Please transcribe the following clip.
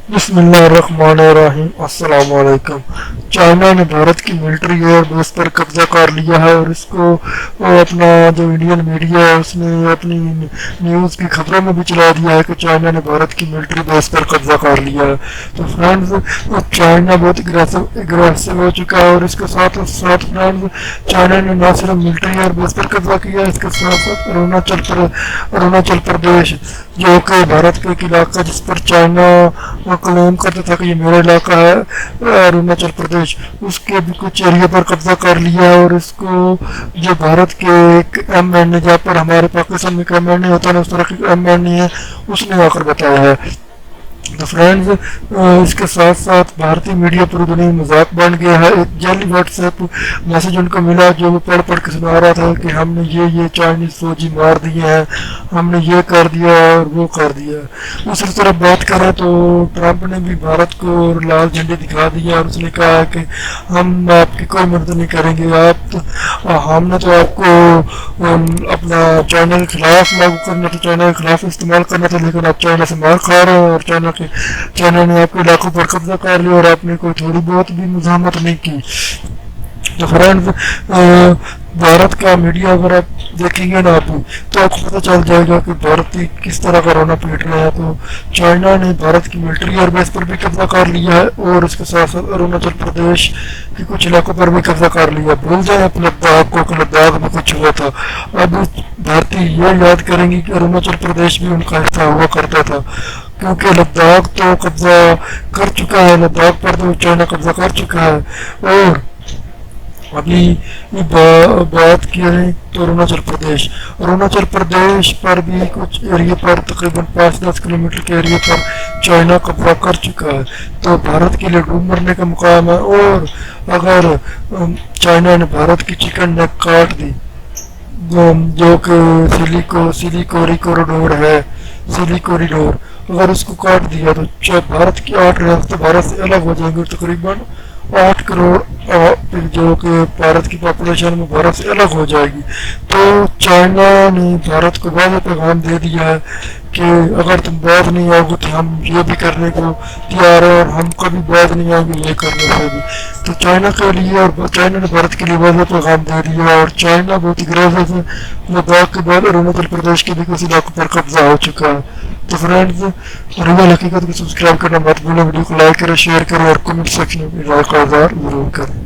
बिस्मिल्लाहिर्रहमानिर्रहीम। अस्सलाम वालेकुम। चाइना ने भारत की मिलिट्री एयर बेस पर कब्जा कर लिया है और इसको अपना जो इंडियन मीडिया है उसने अपनी न्यूज़ की खबरों में भी चला दिया है कि चाइना ने भारत की मिलिट्री बेस पर कब्जा कर लिया है। तो फ्रेंड्स, चाइना बहुत एग्रेसिव हो चुका है और इसके साथ साथ फ्रेंड्स, चाइना ने न सिर्फ मिलिट्री एयर बेस पर कब्जा किया, इसके साथ साथ अरुणाचल प्रदेश जो कि भारत का एक इलाका जिस पर चाइना क्लेम करता था कि ये मेरा इलाका है, अरुणाचल प्रदेश, उसके भी कुछ एरिया पर कब्जा कर लिया है। और इसको जो भारत के एक एम एन ए, जहाँ पर हमारे पाकिस्तान में एम एन ए होता है उस तरह की एम एन ए है, उसने आकर बताया है। तो फ्रेंड्स, इसके साथ साथ भारतीय मीडिया पूरी दुनिया में मजाक बन गया है। एक जाली व्हाट्सएप मैसेज उनको मिला जो वो पढ़ पढ़ के सुना रहा था कि हमने ये चाइनीज फौजी मार दिए हैं, हमने ये कर दिया और वो कर दिया। दूसरी तरफ बात करें तो ट्रंप ने भी भारत को लाल झंडे दिखा दिया और उसने कहा कि हम आपकी कोई मदद नहीं करेंगे, हमने तो आपको अपना चाइना के खिलाफ लागू करना था, चाइना के खिलाफ इस्तेमाल करना था, लेकिन आप चाइना से मार खा रहे हो और चाइना ने आपके इलाकों पर कब्जा कर लिया और आपने कोई थोड़ी बहुत भी मुजाहमत नहीं की। तो फ्रेंड्स, भारत का मीडिया अगर आप देखेंगे ना आप, तो आपको पता चल जाएगा कि भारत किस तरह का रोना पीट रहा है। तो चाइना ने भारत की मिलिट्री एयरबेस पर भी कब्जा कर लिया है और इसके साथ साथ अरुणाचल प्रदेश के कुछ इलाकों पर भी कब्जा कर लिया। भूल जाए आप लद्दाख को कि लद्दाख में कुछ हुआ था। अब भारतीय ये याद करेंगे कि अरुणाचल प्रदेश भी उनका हिस्सा हुआ करता था, क्योंकि लद्दाख तो कब्जा कर चुका है, लद्दाख पर तो चाइना कब्जा कर चुका है। और अभी बात करें तो अरुणाचल प्रदेश पर भी कुछ एरिया पर तकरीबन 5-10 किलोमीटर के एरिया पर चाइना कब्जा कर चुका है। तो भारत के लिए डूब मरने का मुकाम है। और अगर चाइना ने भारत की चिकन नेक काट दी, जो कि सिलिकोरी कॉरिडोर है, सिली कॉरिडोर, अगर उसको काट दिया तो भारत की 8 रियासतें भारत से अलग हो जाएंगी। तकरीबन 8 करोड़ जो कि भारत की पॉपुलेशन में भारत से अलग हो जाएगी। तो चाइना ने भारत को वादा पैगाम दे दिया है कि अगर तुम बाद नहीं आओगे तो हम ये भी करने को तैयार है और हम कभी बाद नहीं आएंगे ये करने से भी। तो चाइना के लिए और चाइना ने भारत के लिए वादा पैगाम दे दिया और चाइना बहुत ही ग्रेसिव है। लद्दाख के बाद अरुणाचल प्रदेश के भी कुछ इलाकों पर कब्जा हो चुका है। तो फ्रेंड्स, रियल हकीकत को सब्सक्राइब करना मत भूलें, वीडियो को लाइक करें, शेयर करें और कमेंट सेक्शन में राय का इज़हार जरूर करें।